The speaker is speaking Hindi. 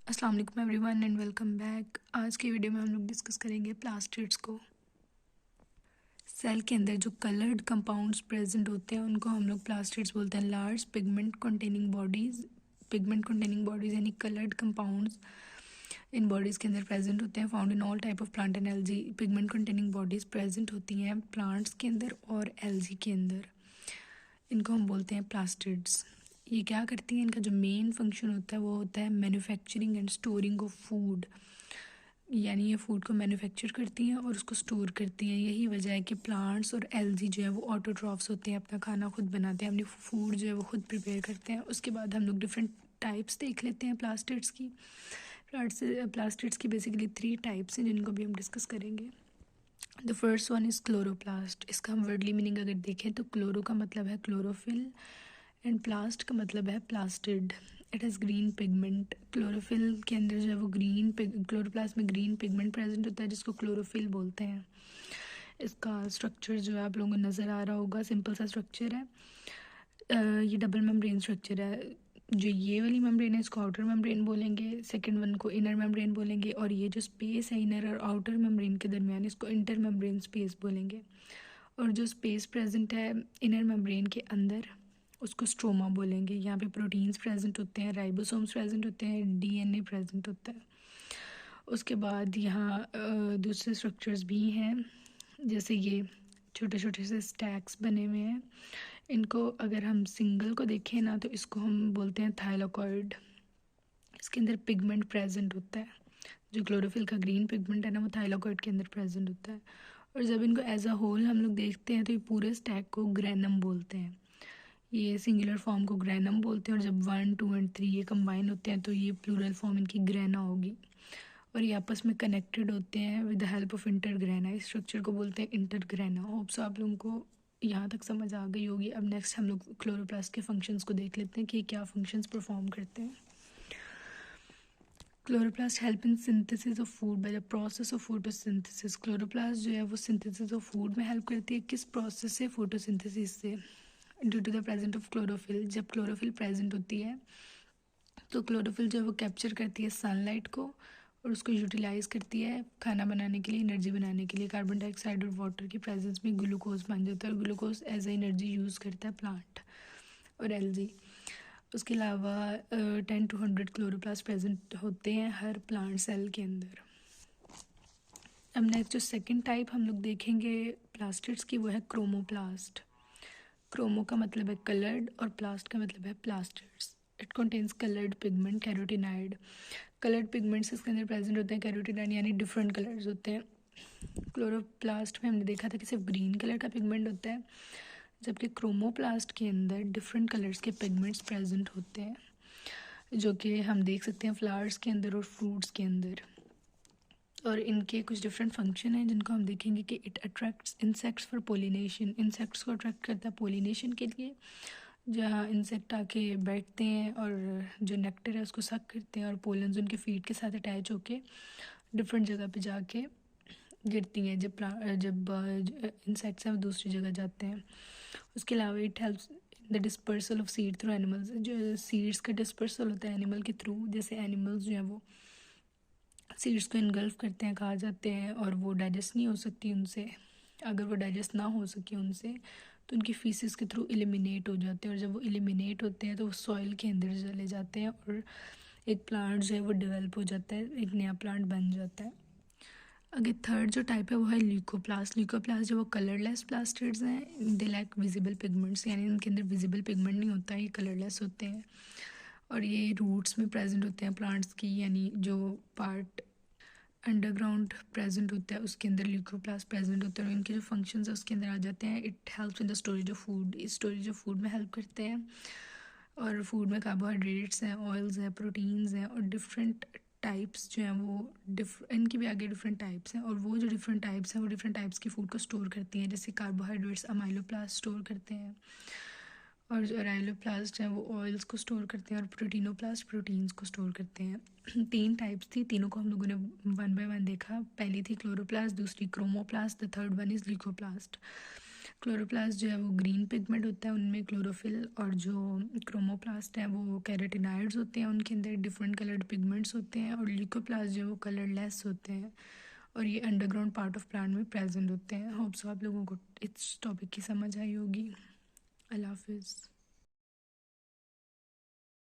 अस्सलाम वालेकुम एवरीवन एंड वेलकम बैक। आज की वीडियो में हम लोग डिस्कस करेंगे प्लास्टिड्स को। सेल के अंदर जो कलर्ड कंपाउंड्स प्रेजेंट होते हैं उनको हम लोग प्लास्टिड्स बोलते हैं। लार्ज पिगमेंट कंटेनिंग बॉडीज़ यानी कलर्ड कंपाउंड्स इन बॉडीज़ के अंदर प्रेजेंट होते हैं। Found in all type of plant and algae. Pigment containing bodies present होती हैं प्लांट्स के अंदर और एल्गी के अंदर। इनको हम बोलते हैं प्लास्टिड्स। ये क्या करती हैं, इनका जो मेन फंक्शन होता है वो होता है manufacturing and storing of food. यानी ये फूड को मैन्युफैक्चर करती हैं और उसको स्टोर करती हैं। यही वजह है कि प्लांट्स और एल्गी जो है वो ऑटोट्रॉफ्स होते हैं, अपना खाना खुद बनाते हैं, अपनी फूड जो है वो खुद प्रिपेयर करते हैं। उसके बाद हम लोग डिफरेंट टाइप्स देख लेते हैं प्लास्टिड्स की। प्लास्टिड्स की बेसिकली 3 टाइप्स हैं जिनको भी हम डिस्कस करेंगे। The first one is chloroplast. इसका हम वर्डली मीनिंग अगर देखें तो क्लोरो का मतलब है क्लोरोफिल एंड प्लास्ट का मतलब है plastid. It has green pigment. Chlorophyll के अंदर जो है वो क्लोरोप्लास्ट में ग्रीन पिगमेंट प्रेजेंट होता है जिसको क्लोरोफिल बोलते हैं। इसका स्ट्रक्चर जो है आप लोगों को नज़र आ रहा होगा, सिंपल सा स्ट्रक्चर है। ये डबल मेम्ब्रेन स्ट्रक्चर है। जो ये वाली मेम्ब्रेन है इसको आउटर मेम्ब्रेन बोलेंगे, सेकंड वन को इनर मेम्ब्रेन बोलेंगे, और ये जो स्पेस है इनर और आउटर मेम्ब्रेन के दरमियान इसको इंटर मेम्ब्रेन स्पेस बोलेंगे। और जो स्पेस प्रेजेंट है इनर मेम्ब्रेन के अंदर उसको स्ट्रोमा बोलेंगे। यहाँ पे प्रोटीन्स प्रेजेंट होते हैं, राइबोसोम्स प्रेजेंट होते हैं, डीएनए प्रेजेंट होता है। उसके बाद यहाँ दूसरे स्ट्रक्चर्स भी हैं, जैसे ये छोटे छोटे से स्टैक्स बने हुए हैं। इनको अगर हम सिंगल को देखें ना तो इसको हम बोलते हैं थाइलाकॉइड। इसके अंदर पिगमेंट प्रेजेंट होता है। जो क्लोरोफिल का ग्रीन पिगमेंट है ना वो थाइलाकॉइड के अंदर प्रेजेंट होता है। और जब इनको एज अ होल हम लोग देखते हैं तो ये पूरे स्टैक को ग्रेनम बोलते हैं। ये सिंगुलर फॉर्म को ग्रेनम बोलते हैं, और जब 1 2 एंड 3 ये कंबाइन होते हैं तो ये प्लूरल फॉर्म इनकी ग्रेना होगी। और ये आपस में कनेक्टेड होते हैं विद द हेल्प ऑफ इंटरग्रेना। इस स्ट्रक्चर को बोलते हैं इंटरग्रेना। होप्स आप लोगों को यहाँ तक समझ आ गई होगी। अब नेक्स्ट हम लोग क्लोरोप्लास्ट के फंक्शंस को देख लेते हैं कि क्या फंक्शंस परफॉर्म करते हैं। Chloroplast help in synthesis of food by the process of photosynthesis. Chloroplast जो है वो सिंथेसिस ऑफ फूड में हेल्प करती है। किस प्रोसेस से? फोटोसिंथेसिस से। Due to the present of chlorophyll. जब क्लोरोफिल प्रेजेंट होती है तो क्लोरोफिल जो है वो कैप्चर करती है सनलाइट को और उसको यूटिलाइज करती है खाना बनाने के लिए, एनर्जी बनाने के लिए। कार्बन डाइऑक्साइड और वाटर की प्रेजेंस में ग्लूकोज बन जाता है और glucose as a energy use करता है प्लांट और एल्गी। उसके अलावा 10 to 100 क्लोरोप्लास्ट प्रेजेंट होते हैं हर प्लांट सेल के अंदर। अब नेक्स्ट जो सेकंड टाइप हम लोग देखेंगे प्लास्टिड्स की वो है क्रोमोप्लास्ट। क्रोमो का मतलब है कलर्ड और प्लास्ट का मतलब है plastids. It contains coloured pigment carotenoid. Coloured pigments इसके अंदर प्रेजेंट होते हैं, कैरोटिनाइड यानी डिफरेंट कलर्स होते हैं। क्लोरोप्लास्ट में हमने देखा था कि सिर्फ ग्रीन कलर का पिगमेंट होता है, जबकि क्रोमोप्लास्ट के अंदर डिफरेंट कलर्स के पिगमेंट्स प्रेजेंट होते हैं, जो कि हम देख सकते हैं फ्लावर्स के अंदर और फ्रूट्स के अंदर। और इनके कुछ डिफरेंट फंक्शन हैं जिनको हम देखेंगे कि it attracts insects for pollination. Insects को अट्रैक्ट करता है पोलिनेशन के लिए, जहाँ इंसेक्ट आके बैठते हैं और जो नेक्टर है उसको सक करते हैं और पोलन्स उनके फीड के साथ अटैच होके डिफरेंट जगह पे जाके गिरती हैं। जब इंसेक्ट्स हैं वो दूसरी जगह जाते हैं। उसके अलावा it helps the dispersal of seed through animals. जो सीड्स का डिस्पर्सल होता है एनिमल के थ्रू, जैसे एनिमल्स जो हैं वो सीड्स को इनगल्फ करते हैं, खा जाते हैं, और वो डाइजेस्ट नहीं हो सकती उनसे। अगर वो डाइजेस्ट ना हो सके उनसे तो उनकी फीसिस के थ्रू एलिमिनेट हो जाते हैं, और जब वो एलिमिनेट होते हैं तो वो सॉइल के अंदर चले जाते हैं और एक प्लांट जो है वो डेवलप हो जाता है, एक नया प्लांट बन जाता है। अगर थर्ड जो टाइप है वो है ल्यूकोप्लास्ट। ल्यूकोप्लास्ट जो वो कलरलेस प्लास्टिड्स हैं, दे लैक विजिबल पिगमेंट्स, यानी उनके अंदर विजिबल पिगमेंट नहीं होता, ये कलरलेस होते हैं और ये रूट्स में प्रेजेंट होते हैं प्लांट्स की, यानी जो पार्ट अंडरग्राउंड प्रेजेंट होता है उसके अंदर ल्यूकोप्लास्ट प्रेजेंट होते हैं और इनके जो फंक्शंस है उसके अंदर आ जाते हैं। It helps in the storage of food. Storage of food में हेल्प करते हैं, और फूड में कार्बोहाइड्रेट्स हैं, ऑयल्स हैं, प्रोटीन्स हैं, और डिफरेंट टाइप्स जो हैं वो इनकी भी आगे डिफरेंट टाइप्स हैं, और वो जो डिफरेंट टाइप्स हैं वो डिफरेंट टाइप्स की फूड को स्टोर करती हैं। जैसे कार्बोहाइड्रेट्स अमाइलोप्लास्ट स्टोर करते हैं, और जो राइलोप्लास्ट हैं वो ऑयल्स को स्टोर करते हैं, और प्रोटीनोप्लास्ट प्रोटीन्स को स्टोर करते हैं। 3 टाइप्स थी, तीनों को हम लोगों ने 1 बाय 1 देखा। पहली थी क्लोरोप्लास्ट, दूसरी chromoplast, the third one is leucoplast. Chloroplast जो है वो ग्रीन पिगमेंट होता है, उनमें क्लोरोफिल, और जो क्रोमोप्लास्ट है वो कैरोटिनॉइड्स होते हैं, उनके अंदर डिफरेंट कलर्ड पिगमेंट्स होते हैं। और ल्यूकोप्लास्ट जो है वो कलरलेस होते हैं और ये अंडरग्राउंड पार्ट ऑफ प्लांट में प्रेजेंट होते हैं। होप्स आप लोगों को इस टॉपिक की समझ आई होगी। अल्लाह हाफिज़।